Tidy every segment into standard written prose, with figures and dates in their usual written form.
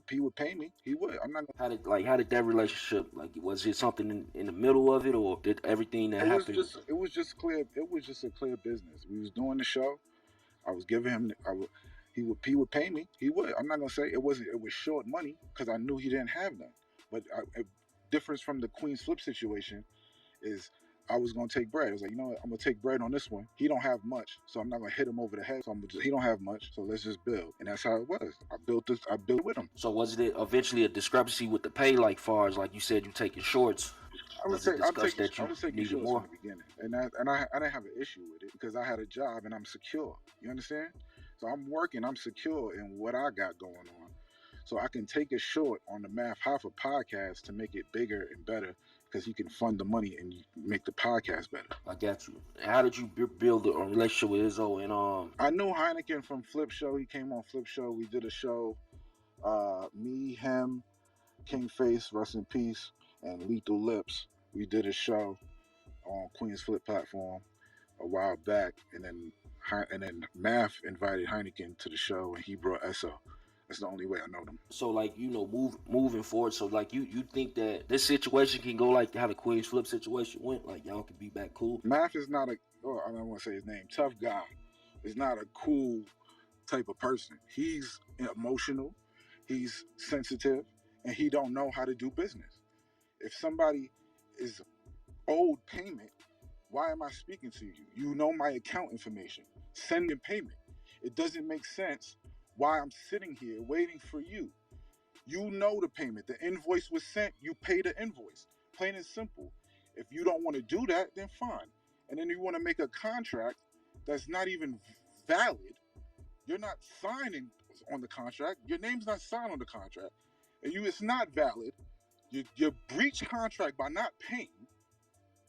He would pay me. He would. I'm not gonna. How did that relationship, like, was it something in the middle of it, or did everything that happened? It was just clear. It was just a clear business. We was doing the show. I was giving him. He would pay me. He would. I'm not gonna say it wasn't. It was short money because I knew he didn't have none. But a difference from the QueenzFlip situation is I was gonna take bread. I was like, you know what, I'm gonna take bread on this one. He don't have much, so I'm not gonna hit him over the head. So he don't have much, so let's just build. And that's how it was. I built with him. So was it eventually a discrepancy with the pay, like far as, like you said, you taking shorts? I was taking shorts more in the beginning, and I didn't have an issue with it because I had a job and I'm secure. You understand? So I'm working, I'm secure in what I got going on. So I can take a short on the Math Hoffa podcast to make it bigger and better because he can fund the money and make the podcast better. I got you. How did you build a relationship with Izzo? And I knew hYNAKEN from Flip Show. He came on Flip Show. We did a show. Me, him, King Face, rest in peace, and Lethal Lips. We did a show on QueenzFlip platform a while back, and then Math invited hYNAKEN to the show, and he brought Esso. That's the only way I know them. So, like, you know, moving forward, so, like, you think that this situation can go like how the QueenzFlip situation went? Like, y'all can be back cool? Math is not I don't want to say his name, tough guy. Is not a cool type of person. He's emotional, he's sensitive, and he don't know how to do business. If somebody is owed payment, why am I speaking to you? You know my account information. Send in payment. It doesn't make sense why I'm sitting here waiting for you. You know the payment. The invoice was sent. You pay the invoice. Plain and simple. If you don't want to do that, then fine. And then you want to make a contract that's not even valid. You're not signing on the contract. Your name's not signed on the contract. And it's not valid. You breach contract by not paying.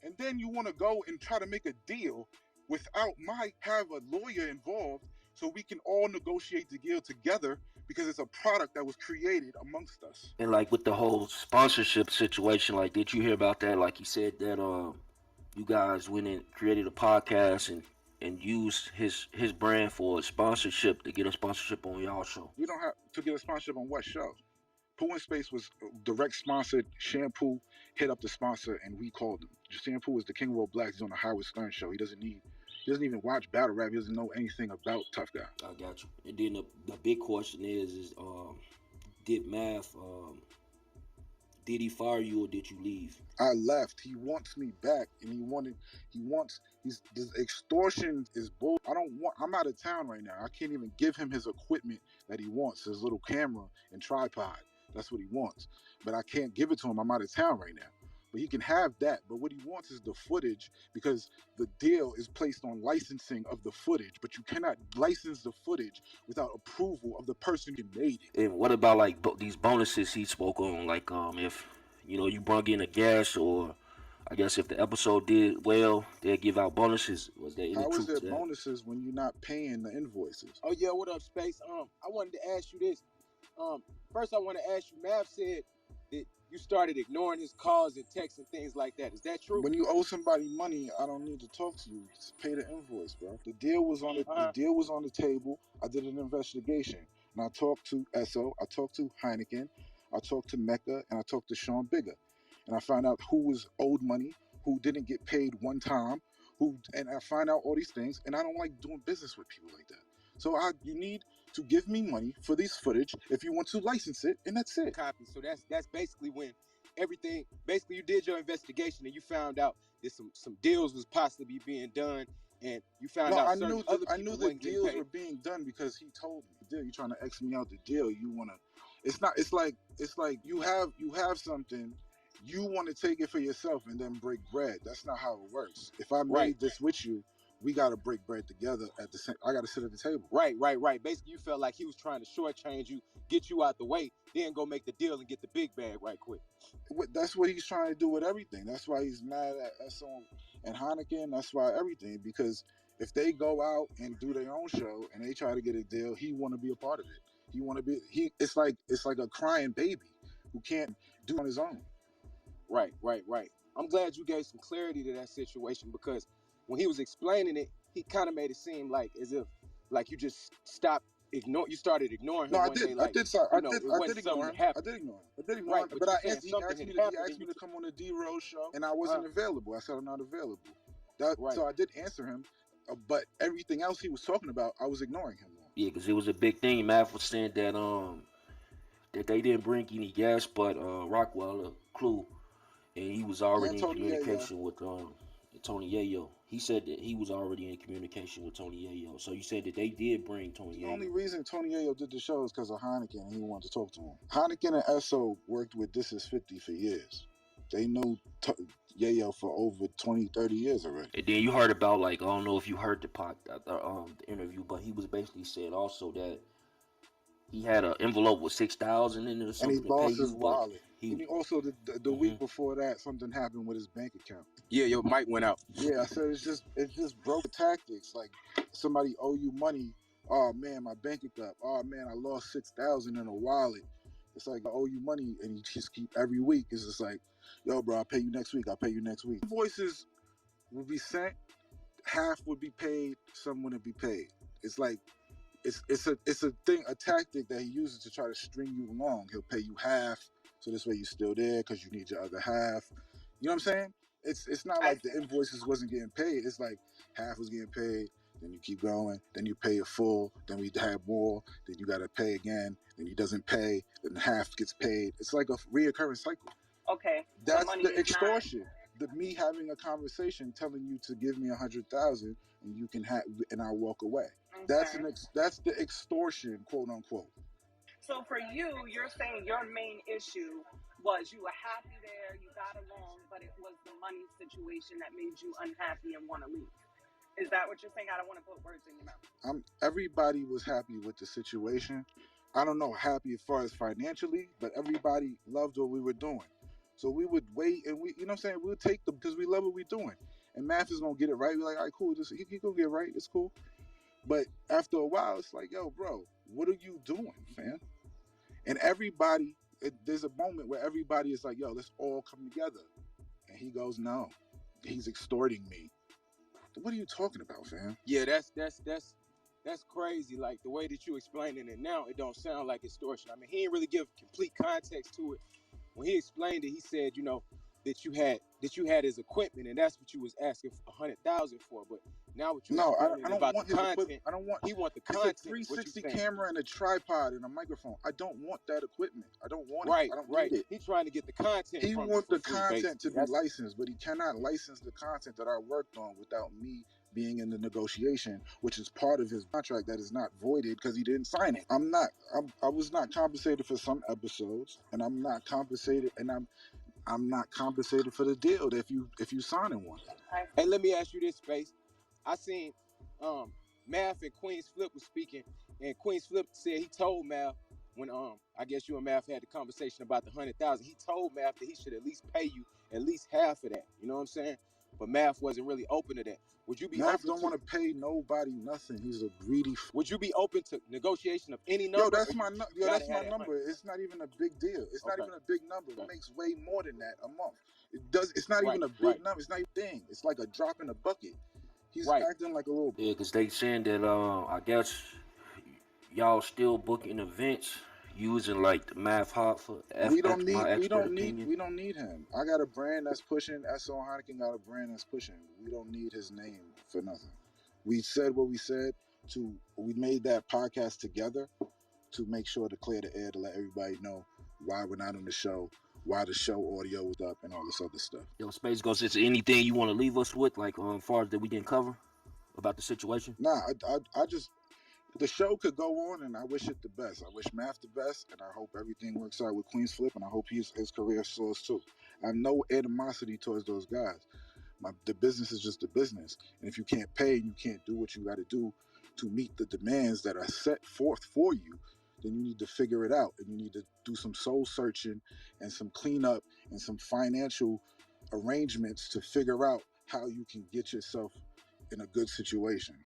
And then you want to go and try to make a deal without have a lawyer involved so we can all negotiate the deal together because it's a product that was created amongst us. And, like, with the whole sponsorship situation, like, did you hear about that? Like, he said that you guys went and created a podcast and used his brand for sponsorship to get a sponsorship on y'all show. We don't have to get a sponsorship on what show? Pooh in Space was direct sponsored. Shampoo hit up the sponsor and we called him. Shampoo is the King of All Blacks. He's on the Howard Stern show. He doesn't even watch battle rap. He doesn't know anything about Tough Guy. I got you. And then the big question is did Math did he fire you or did you leave? I left. He wants me back, and this extortion is bull. I'm out of town right now. I can't even give him his equipment that he wants, his little camera and tripod. That's what he wants. But I can't give it to him. I'm out of town right now. But he can have that. But what he wants is the footage because the deal is placed on licensing of the footage. But you cannot license the footage without approval of the person who made it. And what about, like, these bonuses he spoke on? Like, if, you know, you brought in a guest, or I guess if the episode did well, they'd give out bonuses. Was there any truth to that? How is there bonuses when you're not paying the invoices? Oh yeah, what up, Space? I wanted to ask you this. First I want to ask you, Mav said that you started ignoring his calls and texts and things like that. Is that true? When you owe somebody money, I don't need to talk to you. Just pay the invoice, bro. The deal was on the deal was on the table. I did an investigation, and I talked to Esso, I talked to hYNAKEN, I talked to Mecca, and I talked to Sean Bigger, and I found out who was owed money, who didn't get paid one time, and I find out all these things, and I don't like doing business with people like that. So you need to give me money for this footage if you want to license it, and that's it. Copy. So that's basically when everything, basically you did your investigation and you found out that some deals was possibly being done, and you found out I knew the deals were being done because he told me. You're trying to X me out the deal. You want to, it's like you have something, you want to take it for yourself and then break bread. That's not how it works. If I made this with you, we got to break bread together at the same. I got to sit at the table. Right. Basically, you felt like he was trying to shortchange you, get you out the way, then go make the deal and get the big bag right quick. That's what he's trying to do with everything. That's why he's mad at Esso and hYNAKEN. That's why everything, because if they go out and do their own show and they try to get a deal, he want to be a part of it. He want to be. It's like a crying baby who can't do it on his own. Right. I'm glad you gave some clarity to that situation, because when he was explaining it, he kind of made it seem like as if like you just stopped You started ignoring No, him I one did. day, I like, did. you know, it I wasn't did ignore something him. that happened. I did ignore Right, him. but But you I saying answered. He something asked had me. He happened asked in me to between. come on the D Rose show, and I wasn't available. I said I'm not available. Right. So I did answer him, but everything else he was talking about, I was ignoring him on. Yeah, because it was a big thing. Math was saying that they didn't bring any guests, but Rockwilder, Clue, and he was And already in Tony yAYO. communication with Tony yAYO. He said that he was already in communication with Tony yAYO. So you said that they did bring Tony The only yAYO. reason Tony yAYO did the show is because of hYNAKEN, and he wanted to talk to him. hYNAKEN and SO worked with This Is 50 for years. They knew yAYO for over 20, 30 years already. And then you heard about, like, I don't know if you heard the interview, but he was basically said also that he had an envelope with 6,000 in it or And he something to pay lost his you, but wallet. And he also, the week before that, something happened with his bank account. Yeah, your mic went out. Yeah, I said it's just broke tactics. Like somebody owe you money. Oh man, my bank account. Oh man, I lost 6,000 in a wallet. It's like I owe you money, and you just keep every week. It's just like, yo, bro, I'll pay you next week. I'll pay you next week. Invoices will be sent. Half would be paid. Some wouldn't be paid. It's like it's a thing, a tactic that he uses to try to string you along. He'll pay you half, so this way you're still there because you need your other half. You know what I'm saying? It's not like the invoices wasn't getting paid. It's like half was getting paid, then you keep going, then you pay it full, then we have more, then you gotta pay again, then he doesn't pay, then half gets paid. It's like a reoccurring cycle. Okay. That's the extortion. Me having a conversation telling you to give me 100,000 and you can have, and I'll walk away. Okay. That's the extortion, quote unquote. So for you, you're saying your main issue was you were happy there, you got along, but it was the money situation that made you unhappy and want to leave. Is that what you're saying? I don't want to put words in your mouth. Everybody was happy with the situation. I don't know happy as far as financially, but everybody loved what we were doing. So we would wait, and we, you know what I'm saying, we'll take them because we love what we're doing. And Math is gonna get it right. We're like, all right, cool, he gonna get it right, it's cool. But after a while, it's like, yo, bro, what are you doing, fam? And everybody, there's a moment where everybody is like, yo, let's all come together. And he goes, no, he's extorting me. What are you talking about, fam? Yeah, that's crazy. Like the way that you explaining it now, it don't sound like extortion. I mean, he didn't really give complete context to it. When he explained it, he said, you know, that you had his equipment, and that's what you was asking 100,000 for. But now what you I don't about want the his content, equipment. I don't want. he want the It's content. a 360 camera and a tripod and a microphone. I don't want that equipment. I don't want right, it. I don't right. need it. He's trying to get the content. He wants the content to be that's licensed, but he cannot license the content that I worked on without me being in the negotiation, which is part of his contract that is not voided because he didn't sign it. I was not compensated for some episodes, and I'm not compensated, and I'm not compensated for the deal that if you signing one. Hey, let me ask you this, Space. I seen Math and QueenzFlip was speaking, and QueenzFlip said he told Math when I guess you and Math had the conversation about the 100,000. He told Math that he should at least pay you at least half of that. You know what I'm saying? But Math wasn't really open to that. Would you be Math open don't want to pay nobody nothing. He's a greedy. Would you be open to negotiation of any number? Yo, that's my number. It's not even a big deal. It's not even a big number. It makes way more than that a month. It's not even a big number. It's not even a thing. It's like a drop in a bucket. He's acting like a little. Yeah, because they saying that I guess y'all still booking events using like the Math Hart for We don't need him. I got a brand that's pushing. SO hYNAKEN got a brand that's pushing. We don't need his name for nothing. We said what we said. We made that podcast together to make sure to clear the air, to let everybody know why we're not on the show, why the show audio was up, and all this other stuff. Yo, SpaceGhost, is there anything you want to leave us with, like as far as that we didn't cover about the situation? Nah, I just, the show could go on, and I wish it the best. I wish Math the best, and I hope everything works out with QueenzFlip, and I hope his career soars too. I have no animosity towards those guys. The business is just the business, and if you can't pay and you can't do what you got to do to meet the demands that are set forth for you, then you need to figure it out, and you need to do some soul searching and some cleanup and some financial arrangements to figure out how you can get yourself in a good situation.